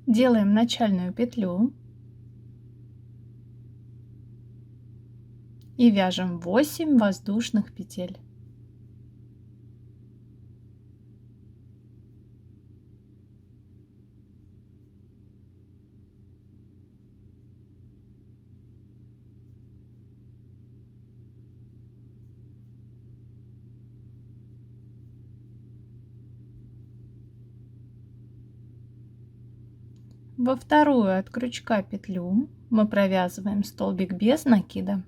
Делаем начальную петлю и вяжем 8 воздушных петель. Во вторую от крючка петлю мы провязываем столбик без накида.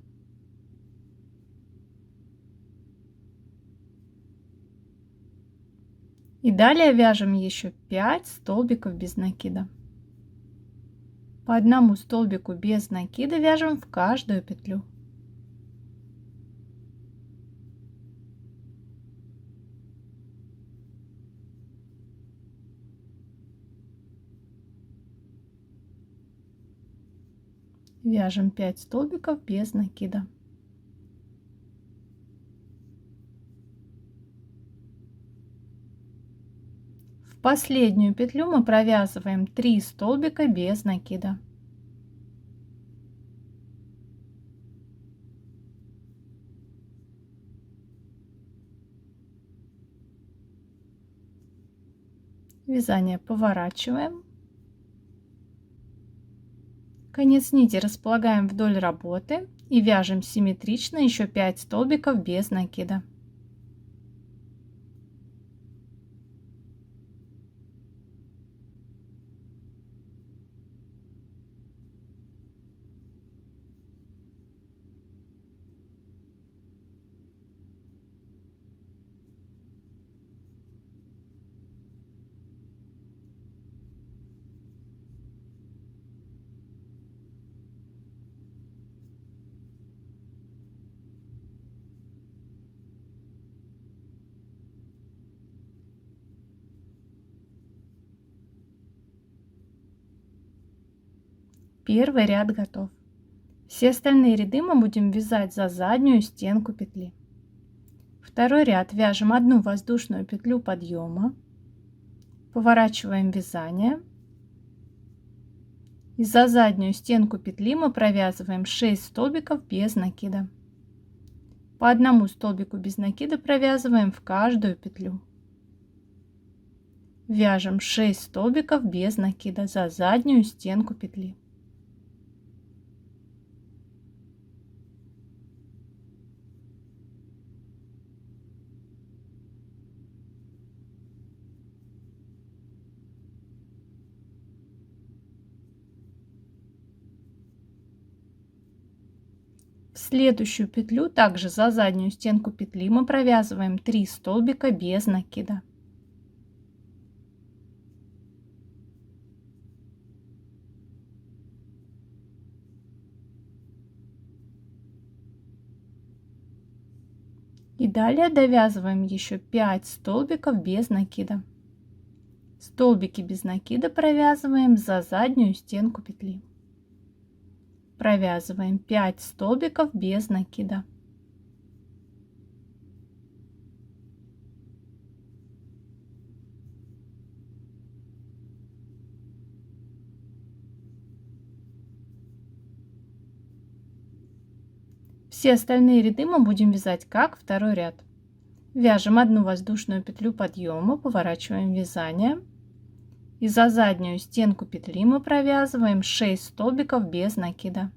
И далее вяжем еще 5 столбиков без накида. По одному столбику без накида вяжем в каждую петлю. Вяжем 5 столбиков без накида. В последнюю петлю мы провязываем 3 столбика без накида. Вязание поворачиваем. Конец нити располагаем вдоль работы и вяжем симметрично еще 5 столбиков без накида. Первый ряд готов. Все остальные ряды мы будем вязать за заднюю стенку петли. Второй ряд вяжем одну воздушную петлю подъема, поворачиваем вязание и за заднюю стенку петли мы провязываем 6 столбиков без накида. По одному столбику без накида провязываем в каждую петлю. Вяжем 6 столбиков без накида за заднюю стенку петли. В следующую петлю также за заднюю стенку петли мы провязываем 3 столбика без накида. И далее довязываем еще 5 столбиков без накида. Столбики без накида провязываем за заднюю стенку петли. Провязываем 5 столбиков без накида. Все остальные ряды мы будем вязать как второй ряд. Вяжем одну воздушную петлю подъема, поворачиваем вязание. И за заднюю стенку петли мы провязываем 6 столбиков без накида.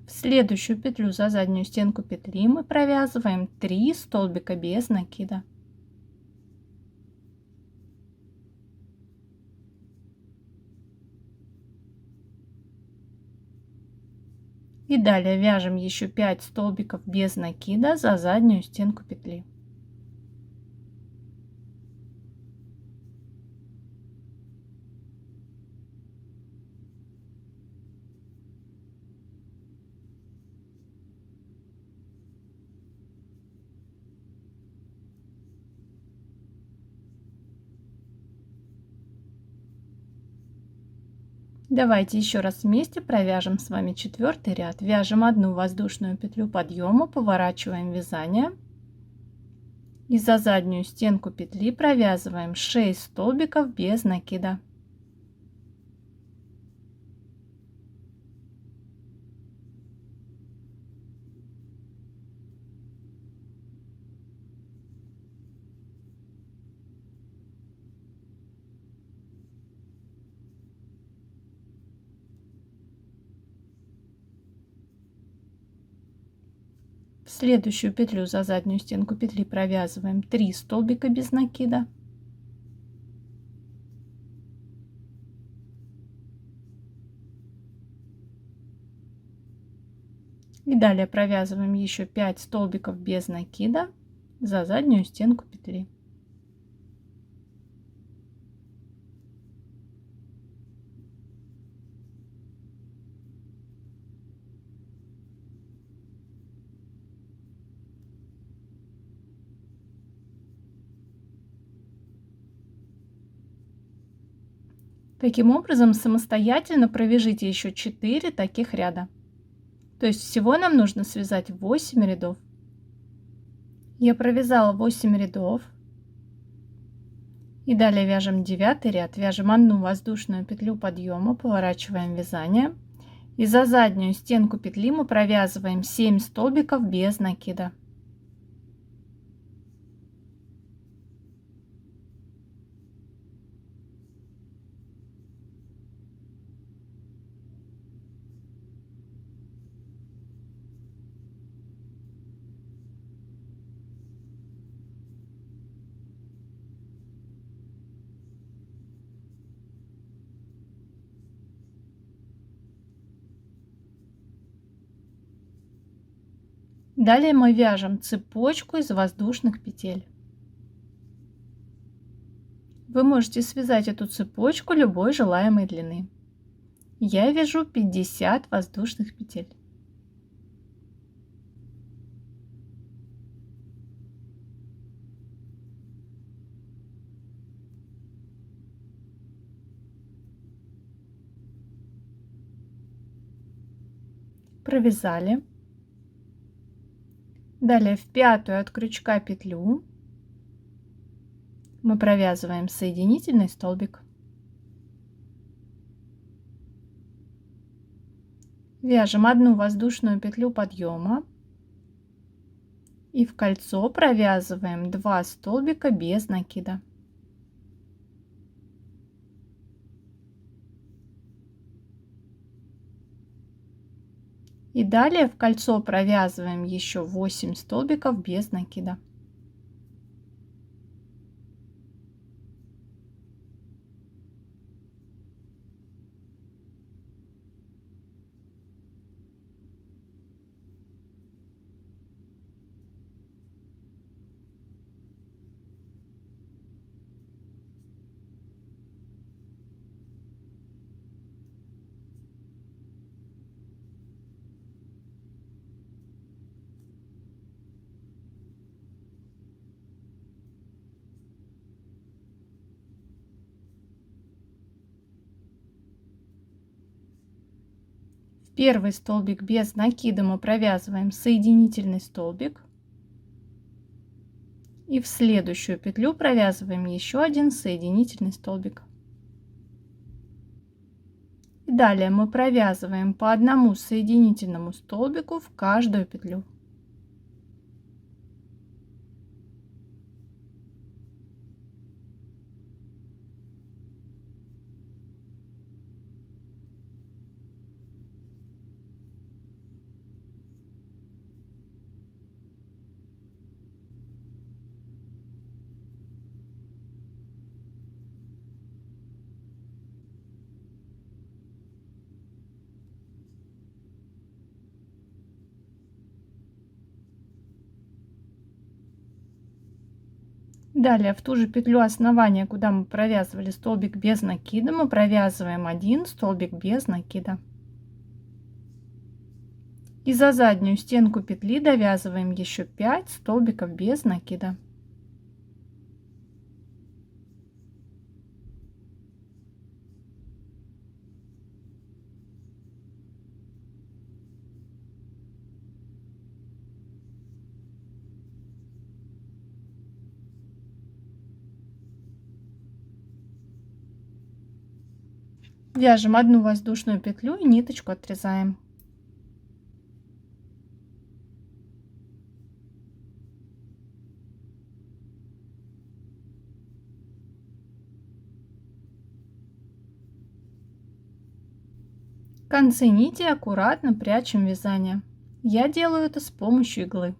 В следующую петлю за заднюю стенку петли мы провязываем 3 столбика без накида. И далее вяжем еще 5 столбиков без накида за заднюю стенку петли. Давайте еще раз вместе провяжем с вами 4-й ряд. Вяжем одну воздушную петлю подъема, поворачиваем вязание. И за заднюю стенку петли провязываем 6 столбиков без накида. В следующую петлю за заднюю стенку петли провязываем 3 столбика без накида. И далее провязываем еще 5 столбиков без накида за заднюю стенку петли. Таким образом, самостоятельно провяжите еще 4 таких ряда. То есть всего нам нужно связать 8 рядов. Я провязала 8 рядов. И далее вяжем 9 ряд. Вяжем одну воздушную петлю подъема, поворачиваем вязание. И за заднюю стенку петли мы провязываем 7 столбиков без накида. Далее мы вяжем цепочку из воздушных петель. Вы можете связать эту цепочку любой желаемой длины. Я вяжу 50 воздушных петель. Провязали. Далее в 5-ю от крючка петлю мы провязываем соединительный столбик. Вяжем одну воздушную петлю подъема и в кольцо провязываем 2 столбика без накида. И далее в кольцо провязываем еще 8 столбиков без накида. Первый столбик без накида мы провязываем соединительный столбик. И в следующую петлю провязываем еще один соединительный столбик. И далее мы провязываем по одному соединительному столбику в каждую петлю. Далее в ту же петлю основания, куда мы провязывали столбик без накида, мы провязываем один столбик без накида. И за заднюю стенку петли довязываем еще 5 столбиков без накида. Вяжем одну воздушную петлю и ниточку отрезаем. Концы нити аккуратно прячем в вязание. Я делаю это с помощью иглы.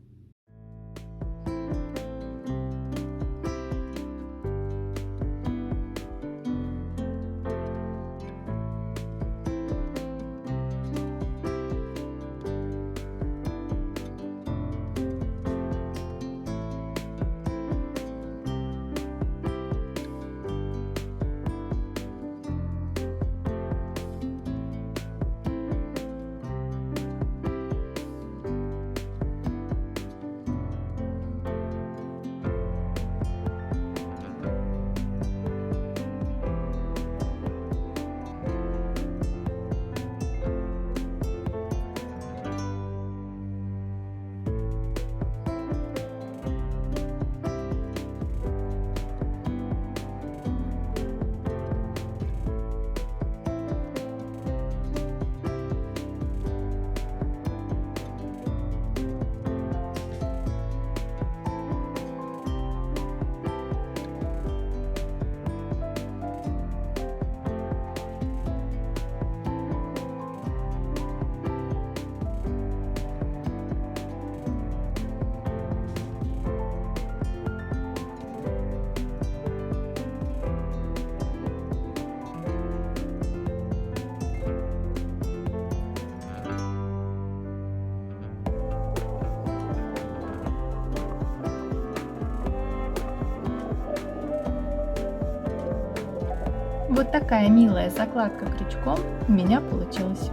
Вот такая милая закладка крючком у меня получилась.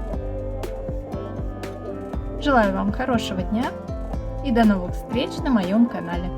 Желаю вам хорошего дня и до новых встреч на моем канале.